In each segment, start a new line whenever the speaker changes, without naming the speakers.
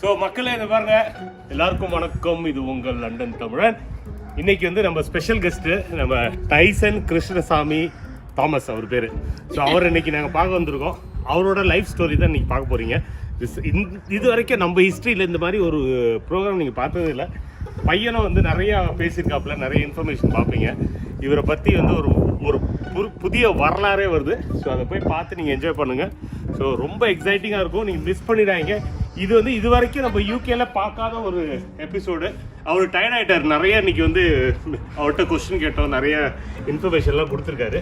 So மக்களே இதை பாருங்க, எல்லாருக்கும் வணக்கம். இது உங்கள் லண்டன் தமிழன். இன்னைக்கு வந்து நம்ம ஸ்பெஷல் கெஸ்ட்டு நம்ம டைசன் கிருஷ்ணசாமி தாமஸ் அவர் பேர். ஸோ அவர் இன்னைக்கு நாங்கள் பார்க்க வந்திருக்கோம். அவரோட லைஃப் ஸ்டோரி தான் நீங்கள் பார்க்க போகிறீங்க. இது வரைக்கும் நம்ம ஹிஸ்ட்ரியில் இந்த மாதிரி ஒரு ப்ரோக்ராம் நீங்கள் பார்த்ததே இல்லை. பையனும் வந்து நிறையா பேசியிருக்காப்புல, நிறைய இன்ஃபர்மேஷன் பார்ப்பீங்க. இவரை பற்றி வந்து ஒரு புதிய வரலாறே வருது. ஸோ அதை போய் பார்த்து நீங்கள் என்ஜாய் பண்ணுங்கள். ஸோ ரொம்ப எக்ஸைட்டிங்காக இருக்கும், நீங்கள் மிஸ் பண்ணிடாதீங்க. இது வந்து இது வரைக்கும் நம்ம யூகேல பார்க்காத ஒரு எபிசோடு. அவர் டயர்ட் ஆகிட்டார் நிறைய. இன்னைக்கு வந்து அவர்கிட்ட கொஸ்டின் கேட்டோம், நிறைய இன்ஃபர்மேஷன்லாம் கொடுத்துருக்காரு.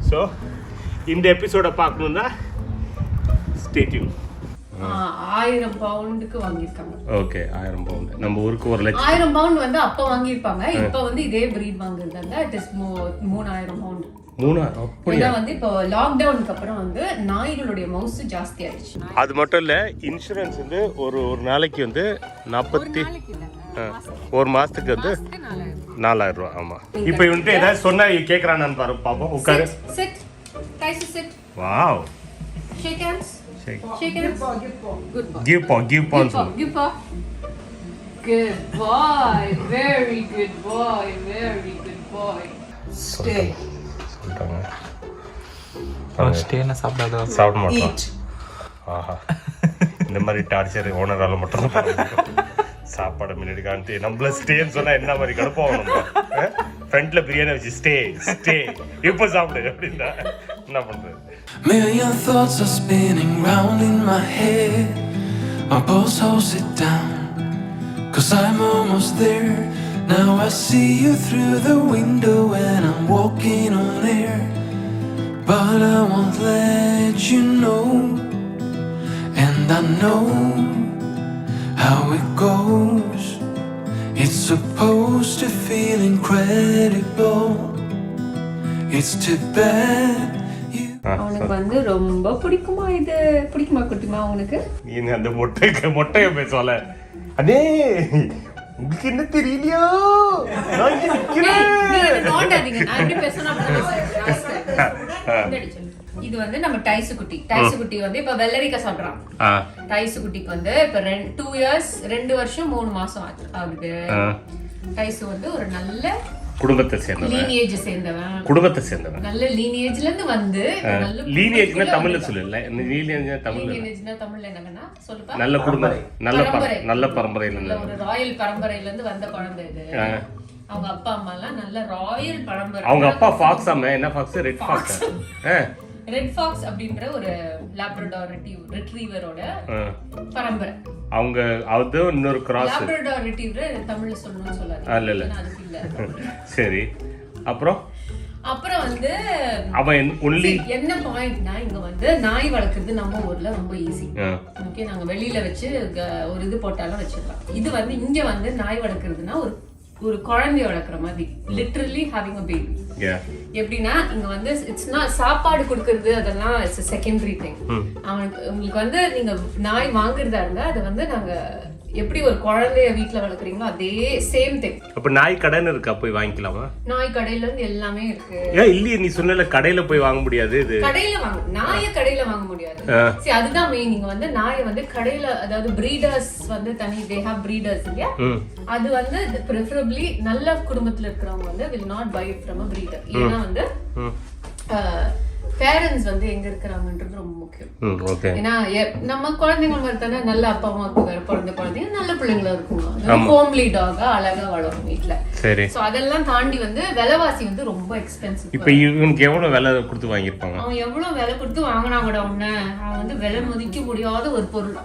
ஸோ இந்த எபிசோடை பார்க்கணுன்னா ஸ்டே டியூன்.
1000 பவுண்டுக்கு வாங்கியிருக்காங்க.
Okay, 1000 pound. நம்ம ஊருக்கு 1 லட்சம்.
1000 பவுண்ட் வந்து அப்ப வாங்கியிருப்பாங்க. இப்ப வந்து இதே பிரீட் வாங்குறதாங்க இட் இஸ் 3000 பவுண்ட்.
3000 அப்படியே.
வந்து இப்போ லாக்டவுனுக்கு அப்புறம் வந்து நாய்களுடைய மவுஸ் ஜாஸ்தி ஆயிடுச்சு.
அது மட்டும் இல்ல, இன்சூரன்ஸ் வந்து ஒரு நாளைக்கு வந்து 40 ஒரு மாசத்துக்கு வந்து 4000 ரூபாய். ஆமா. இப்போ இவன்ட்டு ஏதாவது சொன்னா கேக்குறானான்னு பாப்போம். உட்காரு.
சிட். டைஸ் sit.
Wow.
Shake hands. Shake hands. Good boy. Give paw. Give paw. Good boy. Very good boy. Very good boy. Stay.
ஸ்டேனா சாப்பிடாத.
சாப்பிட மாட்டோம். ஆஹா, இந்த மாதிரி டார்ச்சர் ஓனரால மட்டும் சாப்பாடு முன்னாடி காண்டி நம்மள ஸ்டேன்னு சொன்னா என்ன மாதிரி கடுப்பாகும். நம்ம ஃப்ரண்ட்ல பிரியாணி வச்சு ஸ்டே ஸ்டே இப்போ சாப்பிடு அப்படின்னா என்ன பண்றது?
Million thoughts are spinning round in my head. My pulse holds it down, 'cause I'm almost there. Now I see you through the window and I'm walking on air. But I won't let you know, and I know how it goes. It's supposed to feel incredible. It's too bad.
அவனுக்கு வந்து ரொம்ப பிடிக்குமா? இது பிடிக்குமா குட்டிமா உனக்கு?
நீ அந்த மொட்டைய பேசல. அடே உங்களுக்கு என்ன தெரியலையோ? நான் இங்க நிக்கிறேன்.
நீங்க நோண்டாதீங்க. நான் எப்படி பேசணும் இது வந்து நம்ம டைசு குட்டி. டைசு குட்டி வந்து இப்ப வெள்ளரிக்கா சாப்பிடுறான். டைசு குட்டிக்கு வந்து இப்ப 2 இயர்ஸ் 2 வருஷம் 3 மாசம் ஆகுது. டைசு வந்து ஒரு நல்ல
குடும்பத்தை சேர்ந்தவன்.
லீனியேஜ் சேர்ந்தவன்.
குடும்பத்தை சேர்ந்தவன்.
நல்ல லீனியேஜ்ல இருந்து வந்து நல்ல
லீனியேஜ்னா தமிழ்ல சொல்லல. லீனியேஜ்னா
தமிழ்ல என்னன்னா சொல்லுப்பா.
நல்ல குடும்பம், நல்ல பரம்பரையில இருந்து,
ஒரு ராயல் பரம்பரையில இருந்து வந்த குழந்தை இது. அவங்க அப்பா அம்மா எல்லாம் நல்ல ராயல் பரம்பரை.
அவங்க அப்பா ஃபாக்ஸ். அம்மா என்ன fox? Red fox.
Red fox அப்படின்ற ஒரு லாப்ரடார் ரிட்ரீவரோட பரம்பரை.
அவங்க அது இன்னொரு கிராஸ்.
லாப்ரடார் ரிட்ரீவர் தமிழ்ல சொல்லணும்னு சொல்லாதீங்க.
இல்ல சரி. அப்புறம்
வந்து
அவன் ஒன்லி என்ன
பாயிண்ட்னா, இங்க வந்து நாய் வளர்க்கறது நம்ம ஊர்ல ரொம்ப ஈஸி. ஓகே, நாங்க வெளியில வச்சு ஒரு இது போட்டாலும் வச்சிடலாம். இது வந்து இங்க வந்து நாய் வளர்க்கறதுனா ஒரு குழந்தைய வளர்க்குற மாதிரி, லிட்டரலி ஹேவிங் அ பேபி. எப்படின்னா இங்க வந்து இட்ஸ் நாட் சாப்பாடு கொடுக்கறது, அதெல்லாம் இட்ஸ் செகண்டரி திங். உங்களுக்கு வந்து நீங்க நாய் வாங்குறதா இருந்தா அது வந்து நாங்க எப்படி ஒரு குழந்தைய வீட்டுல வளர்க்குறீங்களோ அதே சேம் திங்.
அப்ப நாய் கடைன்னு இருக்கா, போய் வாங்கிக்கலாமா?
நாய் கடையில இருந்து எல்லாமே இருக்கு.
இல்லையே, நீ சொன்னல கடையில போய் வாங்க முடியாது. இது
கடையில நாய கடையில வாங்க முடியாது. சரி, அதுதான் மெயின். நீங்க வந்து நாயை வந்து கடையில, அதாவது பிரீடர்ஸ் வந்து தனி, தே ஹேவ் பிரீடர்ஸ் இல்லையா? அது வந்து பிரெஃபரபிளி நல்ல குடும்பத்துல இருக்கிறவங்க வந்து will not buy it from a breeder. ஏன்னா வந்து பேரண்ட்ஸ் வந்து எங்க இருக்கிறாங்கன்றது ரொம்ப முக்கியம். ஏன்னா நம்ம குழந்தைங்க மாதிரி தானே நல்ல அப்பா அம்மாவுக்கு பிறந்த குழந்தைங்க நல்ல பிள்ளைங்களா இருக்குங்க. ஹோம்லி டாகா அழகா வளரும் வீட்டுல. சரி. சோ அதெல்லாம் தாண்டி வந்து விலைவாசி வந்து ரொம்ப எக்ஸ்பென்சிவ்.
இப்போ இவனுக்கு எவ்வளவு விலை கொடுத்து வாங்கியிருப்பாங்க?
அவன் எவ்வளவு விலை கொடுத்து வாங்கினாங்கட உடனே அவன் வந்து விலை மதிக்க முடியாத ஒரு பொருள்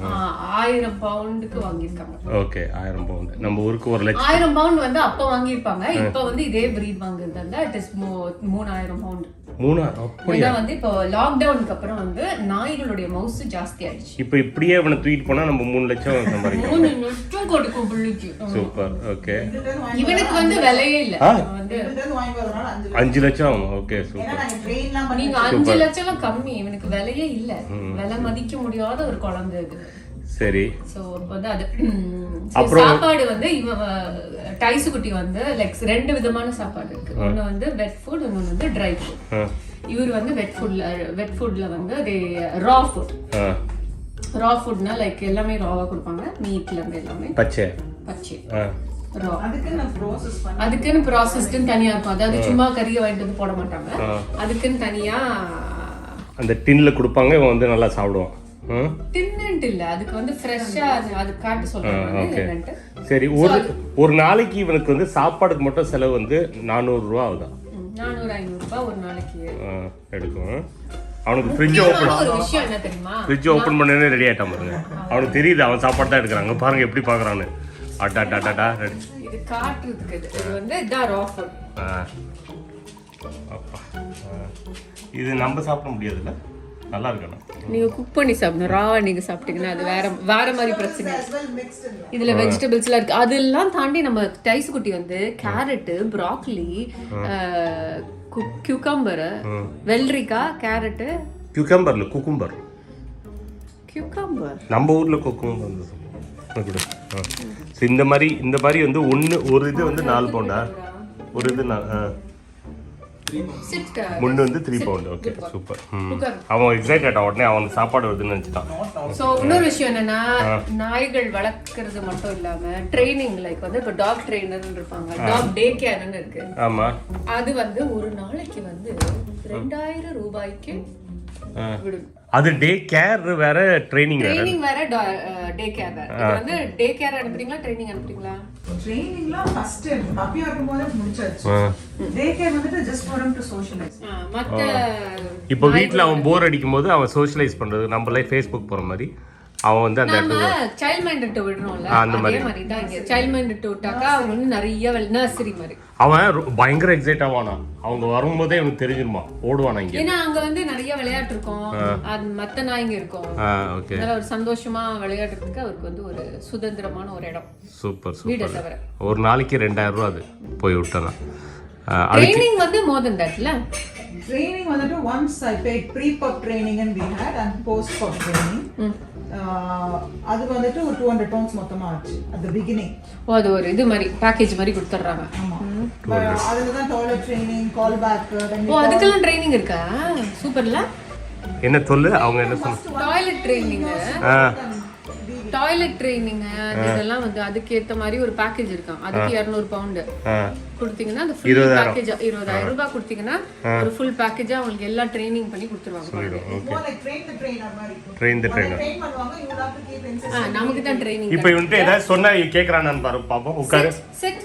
1000 பவுண்டுக்கு வாங்கியிருக்காங்க.
Okay, 1000 pound. நம்ம ஊருக்கு 1 லட்சம்.
1000 பவுண்ட் வந்து அப்ப வாங்கியிருப்பாங்க. இப்ப வந்து இதே பிரீட் வாங்குறதாங்க இட் இஸ் 3000 பவுண்ட்.
3000 அப்படியே.
வந்து இப்போ லாக்டவுனுக்கு அப்புறம் வந்து நாய்களுடைய மவுஸ் ஜாஸ்தி ஆயிடுச்சு.
இப்போ இப்படியே அவனை தூக்கிட்டு போனா நம்ம 3 லட்சம் சம்பாதிக்கலாம்.
3 லட்சம் கொடுக்கும் புள்ளிக்கு.
சூப்பர். ஓகே.
இவனுக்கு வந்து விலையே இல்ல. வந்து
5 லட்சம். Okay, super.
நீங்க 5 லட்சம் கம்மி. இவனுக்கு விலையே இல்ல. விலை மதிக்க முடியாத ஒரு குழந்தை இது.
சரி.
சோ வந்து அது சாப்பாடு வந்து டைசு குட்டி வந்து லைக் 2 விதமான சாப்பாடு இருக்கு. ஒன்னு வந்து வெட் ஃபுட், இன்னொன்னு வந்து ட்ரை ஃபுட். இவர் வந்து வெட் ஃபுட்ல வந்து ரா ஃபுட். ரா ஃபுட்னா லைக் எல்லாமே ராவா கொடுப்பாங்க, மீட்ல இருந்து எல்லாமே
பச்சை
ரா. அதுக்குன்னு ப்ராசஸ்டுன்னு தனியா இருக்கும். அதாவது சும்மா கறியை வாங்கிட்டு வந்து போட மாட்டாங்க, அதுக்குன்னு தனியா
அந்த டின்ல கொடுப்பாங்க. இவன் வந்து நல்லா சாப்பிடுவான்.
டின்னன்ட் இல்ல, அதுக்கு வந்து ஃப்ரெஷ்ஷா அது காட்டு சொல்றாங்க.
சரி, ஒரு நாளைக்கு இவனுக்கு வந்து சாப்பாடுக்கு மட்டும் செலவு வந்து 400 ரூபா ஆகுதா?
400-500 ரூபாய் ஒரு நாளைக்கு
எடுக்கும். அவனுக்கு ஃப்ரிட்ஜ் ஓப்பன் பண்ணனே ரெடி ஆயிட்டான் பாருங்க. அவனுக்கு தெரியுது அவன் சாப்பாடு தான் எடுக்கிறாங்க பாருங்க எப்படி பாக்குறான்னு. அட்டா
இது காட்டுறதுக்கு இது வந்து இதான் ரா ஃபுட்.
இது நம்ம சாப்பிட முடியாதுல்ல, நல்லா இருக்கணும்.
நீங்க குக் பண்ணி சாப்பிடணும். ராவா நீங்க சாப்பிட்டீங்கன்னா அது வேற மாதிரி பிரச்சனை. இதுல வெஜிடபிள்ஸ்லாம் இருக்கு. அதெல்லாம் தாண்டி நம்ம டைஸ் குட்டி வந்து கேரட், ப்ராக்கலி, கியூக்கம்பர், வெள்ளரிக்காய், கேரட்,
கியூக்கம்பர்ல குக்கும்பர்,
கியூக்கம்பர்
நம்ம ஊர்ல குக்கும்பர். இந்த மாதிரி வந்து ஒரு இது வந்து 4 பவுண்டா, ஒரு இது முன்னு வந்து 3 பவுண்ட். Okay, super. அவன் எக்ஸைட் ஆகிட்டான் உடனே, அவனுக்கு சாப்பாடு வருதுன்னு நினச்சிட்டான்.
ஸோ இன்னொரு விஷயம் என்னன்னா, நாய்கள் வளர்க்கறது மட்டும் இல்லாம ட்ரைனிங் லைக் வந்து இப்போ டாக் ட்ரெயினர் இருப்பாங்க, டாக் டே கேர்னு இருக்கு.
ஆமா, அது
வந்து ஒரு நாளைக்கு வந்து 2000 ரூபாய்க்கு விடும்.
அது டே கேர் வேற, ட்ரைனிங்
வேற, டே கேர் வேற. இது வந்து டே கேர் அனுப்புறீங்களா, ட்ரைனிங் அனுப்புறீங்களா?
ட்ரைனிங்லாம் ஃபர்ஸ்ட் பப்பியா இருக்கும்போது முடிச்சாச்சு. டே கேர் வந்து just for him to socialise.
மத்த
இப்போ வீட்ல அவன் போர் அடிக்கும் போது அவன் சோஷியலைஸ் பண்றது, நம்ம லைஃப் ஃபேஸ்புக் போற மாதிரி அவன் வந்து அந்த
சைல்ட் மைண்டட் விடுறோம்ல, அதே மாதிரி தான் இங்க சைல்ட் மைண்டட் விட்டாக்கா அவங்க வந்து நிறைய நர்சரி மாதிரி. அவன்
பயங்கர எக்ஸைட் ஆவானா, அவங்க வரும்போதே அவனுக்கு தெரிஞ்சிருமா, ஓடுவானா இங்க.
ஏன்னா அங்க வந்து நிறைய விளையாட்டு இருக்கும், அது மத்த நாய்ங்க இருக்கும். ஓகே, அதனால ஒரு சந்தோஷமா விளையாடுறதுக்கு அவருக்கு வந்து ஒரு சுதந்திரமான ஒரு இடம்.
Super super. ஒரு நாளைக்கு 2000 ரூபாய் அது போய் விட்டானா.
ட்ரைனிங் வந்து more than that ல.
ட்ரைனிங் வந்துட்டு once I paid pre-pup training and we had and post-pup training. அது வந்துட்டு ஒரு 200 pounds மொத்தமா ஆச்சு at the beginning.
அது ஒரு இது மாதிரி பேக்கேஜ் மாதிரி கொடுத்துறாங்க.
ஆமா, அதுல தான் டாய்லெட் ட்ரைனிங், கால் பேக்.
அதுக்கெல்லாம் ட்ரைனிங் இருக்கா? சூப்பர்ல.
என்ன சொல்லு, அவங்க என்ன சொன்னாங்க?
டாய்லெட் ட்ரைனிங் இதெல்லாம் வந்து அதுக்கு ஏத்த மாதிரி ஒரு பேக்கேஜ் இருக்காம். அதுக்கு 200 பவுண்ட் கொடுத்தீங்கன்னா அந்த ஃபுல் பேக்கேஜ் 20000 ரூபாய் கொடுத்தீங்கன்னா ஒரு ஃபுல் பேக்கேஜா உங்களுக்கு எல்லா ட்ரைனிங் பண்ணி கொடுத்துருவாங்க.
ட்ரெயின் தி ட்ரெயினர்
நமக்கு தான் ட்ரைனிங்.
இப்போ இவன்ட்ட ஏதாவது சொன்னா கேக்குறானான்னு பாப்போம். உட்காரு,
சிட்,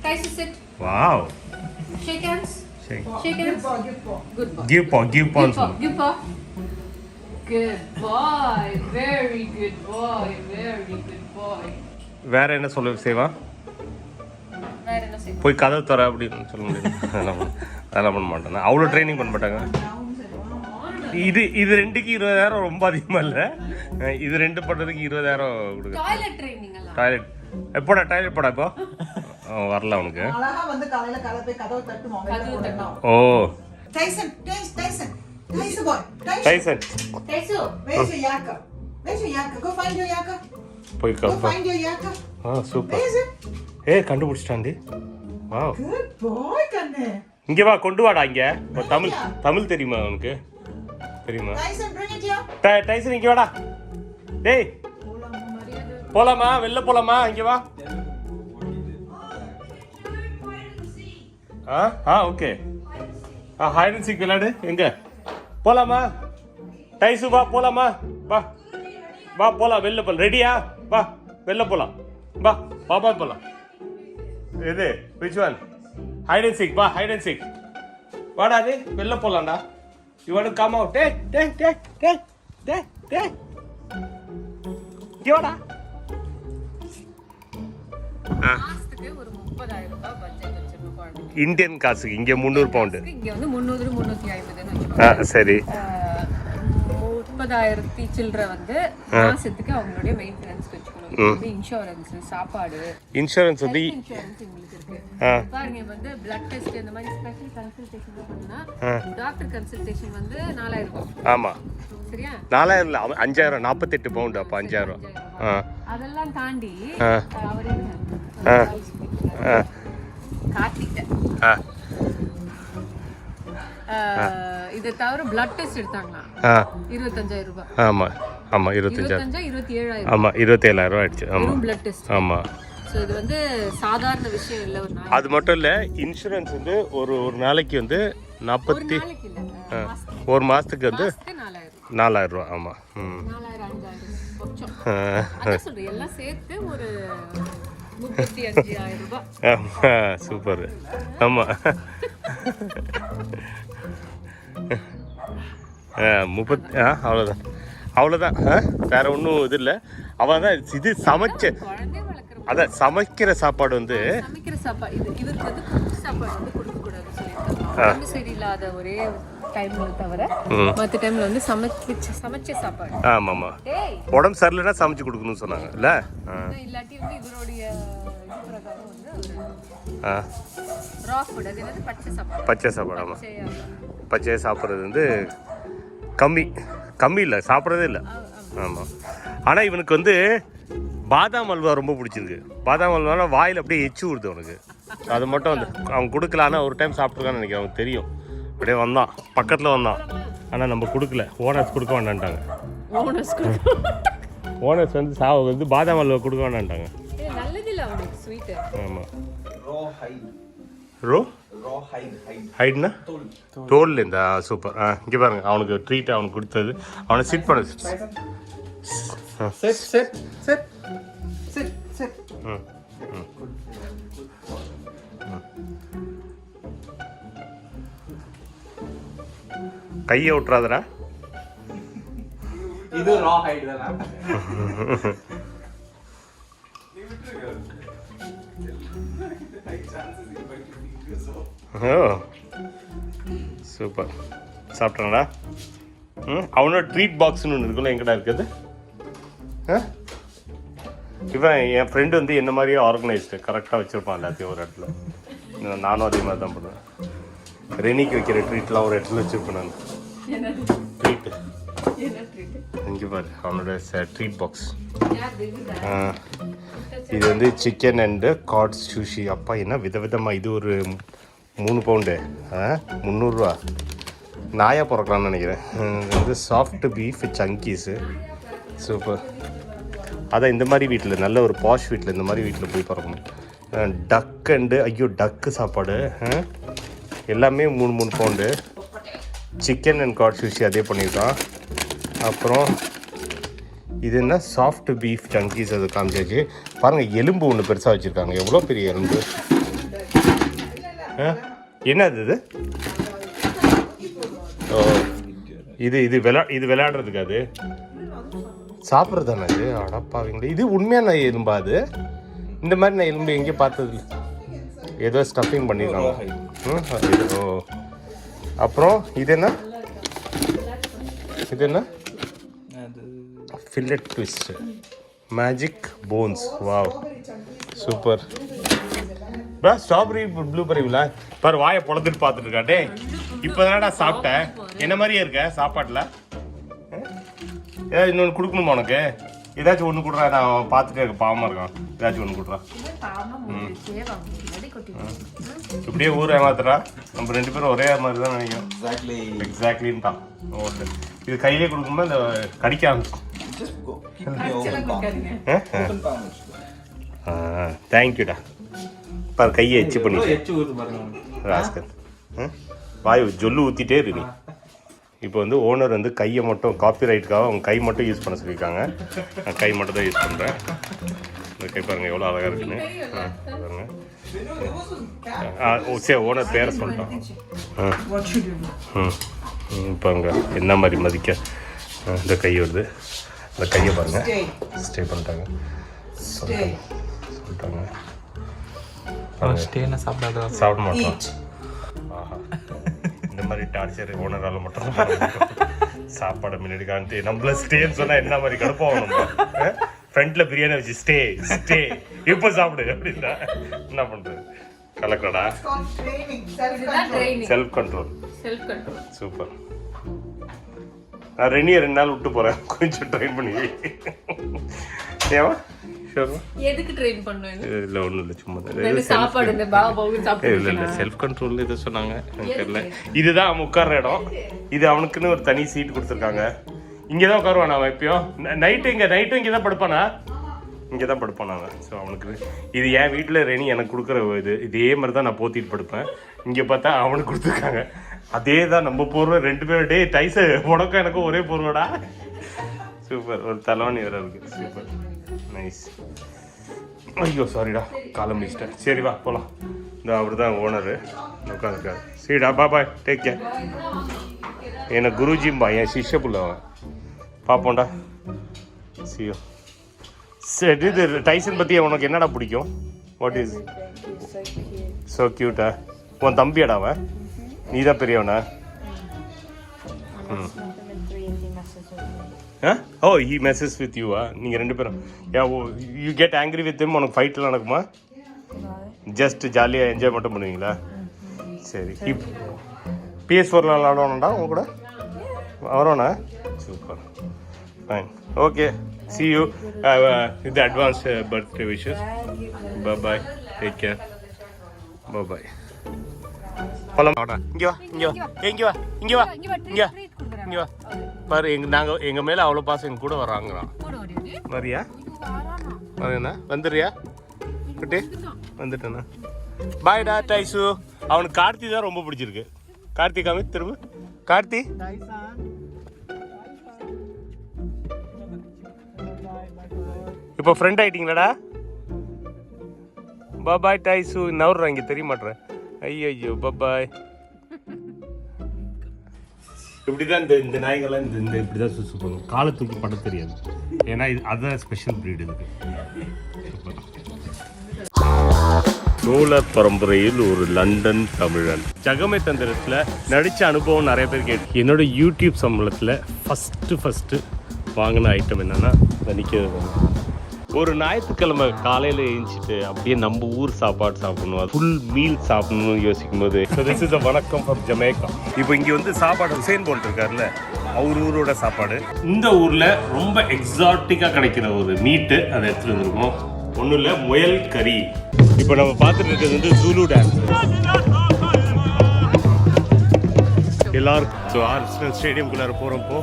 டைஸ் sit.
Wow,
shake hands, shake hands, good boy,
give paw.
Good boy, very good boy, very good boy.
வேற என்ன சொல்ல சேவா?
வேற என்ன செய்ய?
போய் கதவு தர அப்படின்னு சொல்ல முடியும். அதெல்லாம் பண்ண மாட்டாங்க, அவ்வளோ ட்ரைனிங் பண்ண மாட்டாங்க. இது ரெண்டுக்கு 20000 ரொம்ப அதிகமா இல்ல. இது ரெண்டு பண்றதுக்கு 20000 கொடுங்க.
டாய்லெட் ட்ரைனிங் எல்லாம்.
டாய்லெட் எப்போடா, டைலெட் போடா இப்போ. வரல அவனுக்கு.
அழகா வந்து காலையில போய் கதவு தட்டுவாங்க.
ஓ,
Tyson boy,
Tyson,
where's your yakka? Go find your yakka.
Go
find your yakka.
Super. கண்டுபிடிச்சிட்டாண்டி. வாவ்,
good boy கண்ணே.
இங்க வா, கொண்டு வாடா இங்க. தமிழ் தெரியுமா உனக்கு? தெரியுமா?
Tyson bring it here.
Tyson இங்க வாடா. டேய் போலாமா, வெளில போலாமா? இங்க வா. ஓகே. ஹைட் அண்ட் சீக் விளையாடு. எங்க போலாமா? டைசு வா, போலாமா? வா போலாம், வெளில போலாம். ரெடியா? வா வெளில போலாம். பாபா போலாம். எது which one? Hide and seek. வா, ஹைட் அண்ட் சீக். வாடா, டேய் வெளில போலாம்டா. You want to come out? டேய் இங்க வாடா.
மாசத்துக்கு ஒரு 30000 ரூபாய் பட்ஜெட் வச்சிருக்கோம் குழந்தைக்கு.
இந்தியன் காசுக்கு இங்க 300 பவுண்ட்.
இங்க வந்து 300-350 வச்சுக்கோங்க.
சரி.
30000 சில்லற வந்து மாசத்துக்கு அவங்களுடைய மெயின்டெனன்ஸ் வச்சுக்கணும். இது இன்சூரன்ஸ், சாப்பாடு.
இன்சூரன்ஸ் வந்து
இன்சூரன்ஸ் உங்களுக்கு இருக்கு. பாருங்க, வந்து பிளட் டெஸ்ட் இந்த மாதிரி ஸ்பெஷல் கன்சல்டேஷன் பண்ணா டாக்டர் கன்சல்டேஷன் வந்து 4000 ரூபாய்.
ஆமா,
சரியா?
4000 இல்ல, 5000, 48 பவுண்ட். அப்ப 5000.
அதெல்லாம் தாண்டி அவர் இதை தவிர பிளட் டெஸ்ட் எடுத்தாங்களா 25000 ரூபாய்.
ஆமா, ஆமாம் 25,000
27,000
ஆமாம் 27,000 ஆயிடுச்சு ஆமாம்
பிளட் டெஸ்ட்.
ஆமாம்.
ஸோ இது வந்து சாதாரண விஷயம் இல்லை. ஒரு நாள்
அது மட்டும் இல்லை, இன்சூரன்ஸ் வந்து ஒரு நாளைக்கு வந்து 40
நாளைக்கு இல்லை,
ஒரு மாதத்துக்கு வந்து
4,000.
4,000 ரூபா. ஆமாம்.
4,000 5,000 கொஞ்சம் அதான் சொல்கிறேன். எல்லாம் சேர்த்து ஒரு 35,000 ரூபாய்.
சூப்பர். ஆமாம் 30 அவ்வளோதான் அவ்வளோதான். வேற ஒன்றும் இது இல்லை. அவன் தான் இது சமைச்ச
குழந்தை வளர்க்குற
அதான் சமைக்கிற சாப்பாடு வந்து
சமைக்கிற சாப்பாடு இது இவருக்கு வந்து குக் சாப்பாடு வந்து கொடுக்கக்கூடாது சொல்லியிருக்காங்க. உடம்பு சரியில்லாத ஒரே டைம்ல தவிர மற்ற டைம்ல வந்து சமைச்ச சாப்பாடு.
ஆமாம்மா, உடம்பு சரியில்லைன்னா சமைச்சு கொடுக்கணும்னு சொன்னாங்க இல்லை.
இல்லாட்டி வந்து இவருடைய இது பிரகாரம் வந்து ரா ஃபுட், அது என்னது பச்சை சாப்பாடு.
பச்சை சாப்பாடு. ஆமாம், பச்சையை சாப்பிட்றது வந்து கம்மி இல்லை, சாப்பிட்றதே இல்லை. ஆமாம். ஆனால் இவனுக்கு வந்து பாதாம் அல்வா ரொம்ப பிடிச்சிருக்கு. பாதாம் அல்வானா வாயில் அப்படியே எச்சு விடுது அவனுக்கு. அது மட்டும் வந்து அவன் கொடுக்கலான்னா ஒரு டைம் சாப்பிட்ருக்கான்னு நினைக்கிறேன். அவனுக்கு தெரியும். அப்படியே வந்தான், பக்கத்தில் வந்தான். ஆனால் நம்ம கொடுக்கல, ஓனர்ஸ் கொடுக்க வேண்டான்ட்டாங்க. ஓனர்ஸ் வந்து பாதாம் அல்வா கொடுக்க வேண்டான்ட்டாங்க. ஆமாம். ஹைட்னா தோல்லேருந்தா? சூப்பர். இங்கே பாருங்க, அவனுக்கு ட்ரீட் அவனுக்கு கொடுத்தது. அவனை சிட் பண்ண கையை விட்டுறாதடா.
இது ரா ஹைட் தானா?
ஓ சூப்பர். சாப்பிட்டானடா. அவனோட ட்ரீட் பாக்ஸ்னு ஒன்று இருக்குல்ல, எங்கடா இருக்குது? இவன் என் ஃப்ரெண்டு வந்து என்ன மாதிரியே ஆர்கனைஸ்டு கரெக்டாக வச்சுருப்பான் எல்லாத்தையும் ஒரு இடத்துல. நானும் அதே மாதிரி தான் பண்ணுவேன். ரெனிக்கு வைக்கிற ட்ரீட்லாம் ஒரு இடத்துல வச்சுருப்பேன் நான். ட்ரீட்டு இங்கே பாரு, அவனோட ட்ரீட் பாக்ஸ். இது வந்து சிக்கன் அண்டு காட் சூஷி. அப்பா என்ன விதவிதமாக. இது ஒரு 3 பவுண்டு 300 நாயாக பிறக்கலான்னு நினைக்கிறேன். இது வந்து சாஃப்ட் பீஃப் சங்கீஸு. சூப்பர். அதான் இந்த மாதிரி வீட்டில், நல்ல ஒரு பாஷ் வீட்டில், இந்த மாதிரி வீட்டில் போய் பிறக்கணும். டக் அண்டு டக்கு சாப்பாடு எல்லாமே 3 pound. Chicken and cod sushi அதே பண்ணியிருக்கான். அப்புறம் இது என்ன சாஃப்ட் பீஃப் சங்கீஸ், அது காமிச்சாச்சு. பாருங்கள், எலும்பு ஒன்று பெருசாக வச்சுருக்காங்க. எவ்வளோ பெரிய எலும்பு. என்ன அது? ஓ இது விளையாடுறதுக்கு, அது சாப்பிட்றது தானே அது? அடப்பாவீங்களே, இது உண்மையான எலும்பா? அது இந்த மாதிரி நான் எலும்பு எங்கேயும் பார்த்தது. ஏதோ ஸ்டஃபிங் பண்ணியிருக்காங்க. ஓ அப்புறம் இது என்ன fillet twist magic bones. Wow super. Strawberry ப்ளூபெரிங்களா? பாரு, வாயை பொழந்துட்டு பார்த்துட்டு இருக்காட்டே. இப்போ தானடா சாப்பிட்டேன். என்ன மாதிரியே இருக்க சாப்பாட்டில். ஏதாவது இன்னொன்று கொடுக்கணுமா உனக்கு? ஏதாச்சும் ஒன்று கொடுறா. நான் பார்த்துட்டு இருக்க பாவமாக இருக்கான். ஏதாச்சும் ஒன்று கொடுறா. இப்படியே ஊர் ஏமாத்துறா. நம்ம 2 பேரும் ஒரே மாதிரி தான் நினைக்கிறோம். எக்ஸாக்ட்லின்னு தான். ஓகே, இது கையிலே கொடுக்கும்போது இந்த கடிக்க ஆரம்பிச்சு. தேங்க்யூடா. பாரு, கையை எச்சு பண்ணி ராஸ்கர் வாய் ஜொல்லு ஊற்றிட்டே இருக்கு நீ. இப்போ வந்து ஓனர் வந்து கையை மட்டும் காப்பி ரைட்டுக்காக அவங்க கை மட்டும் யூஸ் பண்ண சொல்லியிருக்காங்க. நான் கை மட்டும் தான் யூஸ் பண்ணுறேன். இந்த கை பாருங்கள் எவ்வளோ அழகாக இருக்குன்னு. பாருங்க. சரி, ஓனர் பேரை சொல்லிட்டான். பாருங்க என்ன மாதிரி மதிக்க இந்த கை வருது. இந்த கையை பாருங்கள் ஸ்டே பண்ணிட்டாங்க சொல்லிட்டாங்க. சாப்பிட மாட்டோம். ஆஹா, இந்த மாதிரி டார்ச்சர் ஓனரால் மட்டும் சாப்பாடு முன்னாடி காண்டி நம்மள ஸ்டேன்னு சொன்னால் என்ன மாதிரி கடுப்பாகும். நம்ம ஃப்ரண்ட்டில் பிரியாணி வச்சு ஸ்டே இப்போ சாப்பிடு அப்படின்னா என்ன பண்ணுறது? கலக்கடா. Self control. சூப்பர். நான் ரெனியை 2 நாள் விட்டு போகிறேன், கொஞ்சம் ட்ரைன் பண்ணி. ஏவா
எதுக்கு ட்ரெயின் பண்ணுவேன்?
இல்லை ஒன்றும் இல்லை, சும்மா
சாப்பாடு இந்த
இல்லை செல்ஃப் கண்ட்ரோல் இதை சொன்னாங்க. எனக்கு தெரியல. இதுதான் அவன் உட்கார்ற இடம். இது அவனுக்குன்னு ஒரு தனி சீட் கொடுத்துருக்காங்க. இங்கே தான் உட்காருவான் அவன் எப்பயும் நைட்டும் இங்கே தான் படுப்பானா இங்கே தான் படுப்பான் அவன். ஸோ அவனுக்கு இது என் வீட்டில் ரெனி எனக்கு கொடுக்குற இதே மாதிரி தான் நான் போத்திட்டு படுப்பேன். இங்கே பார்த்தா அவனுக்கு கொடுத்துருக்காங்க அதே தான் நம்ம போர்வை 2 பேரும். டே டைஸு உனக்கும் எனக்கும் ஒரே போர்வடா. சூப்பர். ஒரு தலைவணி வேறு இருக்குது. Super nice. ஐயோ சாரிடா காலம் முடிச்சிட்டேன். சரி வா போகலாம். இந்த அவர் தான் ஓனரு உட்காந்துருக்காரு. சரிடா பாய் டேக் கேர். எனக்கு குருஜிம்பா என் சிஷ்ய புள்ள அவன். பார்ப்போம்டா சியோ. சரி இது டைசன் பற்றி உனக்கு என்னடா பிடிக்கும்? வாட் இஸ் ஸோ க்யூட்டா? உன் தம்பியாடா அவன்? நீ தான் பெரியவனா? ஓ ஹி மெசேஜ் வித் யூவா? நீங்கள் 2 பேரும் you get angry with him? உனக்கு ஃபைட்லாம் நடக்குமா? ஜஸ்ட் ஜாலியாக என்ஜாய் மட்டும் பண்ணுவீங்களா? சரி. PS4 விளாடணும்டா உங்க கூட வரோண்ணா? Super fine okay. See you. With the advance birthday wishes. Bye bye. Take care. Bye bye. போலாம். இங்கே வா. பாரு எங்கள் மேலே அவ்வளோ பாசம் எங்கள் கூட வராங்களாம். வரியா? வரேண்ணா வந்துடுறியா? குட்டி வந்துட்டேண்ணா. பாய்டா டைசு. அவனுக்கு கார்த்தி தான் ரொம்ப பிடிச்சிருக்கு. கார்த்தி காமி திரும்ப. கார்த்தி இப்போ ஃப்ரெண்ட் ஆகிட்டீங்களாடா? பாய் டைசு. நவுறா இங்கே தெரிய மாட்டேறேன். ஐயோ பாய். இப்படி தான் இந்த நாய்கள்லாம் இந்த இப்படி தான் சுற்றுப்பாங்க. காலை தூக்கி பட தெரியாது. ஏன்னா இது அதான் ஸ்பெஷல் ப்ரீடு இதுக்கு. சோழர் பரம்பரையில் ஒரு லண்டன் தமிழன். ஜகமே தந்திரத்தில் நடித்த அனுபவம் நிறைய பேர் கேட்டு என்னோட யூடியூப் சம்பளத்தில் ஃபஸ்ட்டு வாங்கின ஐட்டம் என்னென்னா நிற்கிறது. ஒரு ஞாயிற்றுக்கிழமை காலையில் எழுந்திச்சிட்டு அப்படியே நம்ம ஊர் சாப்பாடு சாப்பிடணும், ஃபுல் மீல் சாப்பிடணும்னு யோசிக்கும் போது திஸ் இஸ் வணக்கம் ஃப்ரம் ஜமேக்கா. இப்போ இங்கே வந்து சாப்பாடு ஹுசேன் போல்ட் இருக்கார்ல, அவர் ஊரோட சாப்பாடு. இந்த ஊரில் ரொம்ப எக்ஸாட்டிக்காக கிடைக்கிற ஒரு மீட்டு அதை எடுத்துகிட்டு வந்துருக்கோம். ஒன்றும் இல்லை, முயல் கறி. இப்போ நம்ம பார்த்துட்டு இருக்கிறது வந்து ஜூலு டான்ஸ். எல்லாருக்கும் ஆர்ஸ்னல் ஸ்டேடியம்குள்ளார போகிறப்போ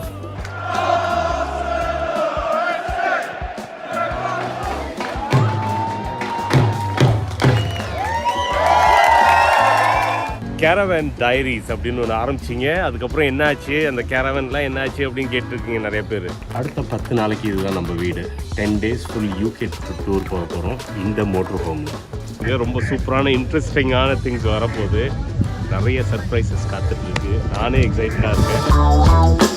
கேரவேன் டைரிஸ் அப்படின்னு ஒன்று ஆரம்பிச்சிங்க. அதுக்கப்புறம் என்னாச்சு, அந்த கேரவேன்லாம் என்னாச்சு அப்படின்னு கேட்டுருக்கீங்க நிறைய பேர். அடுத்த 10 நாளைக்கு இதுதான் நம்ம வீடு. 10 days ஃபுல் UK டூர் போக போகிறோம் இந்த மோட்டர் ஹோமில். இது ரொம்ப சூப்பரான இன்ட்ரெஸ்டிங்கான திங்ஸ் வரப்போகுது. நிறைய சர்ப்ரைசஸ் காத்துட்ருக்கு. நானே எக்ஸைட்டடாக இருக்கேன்.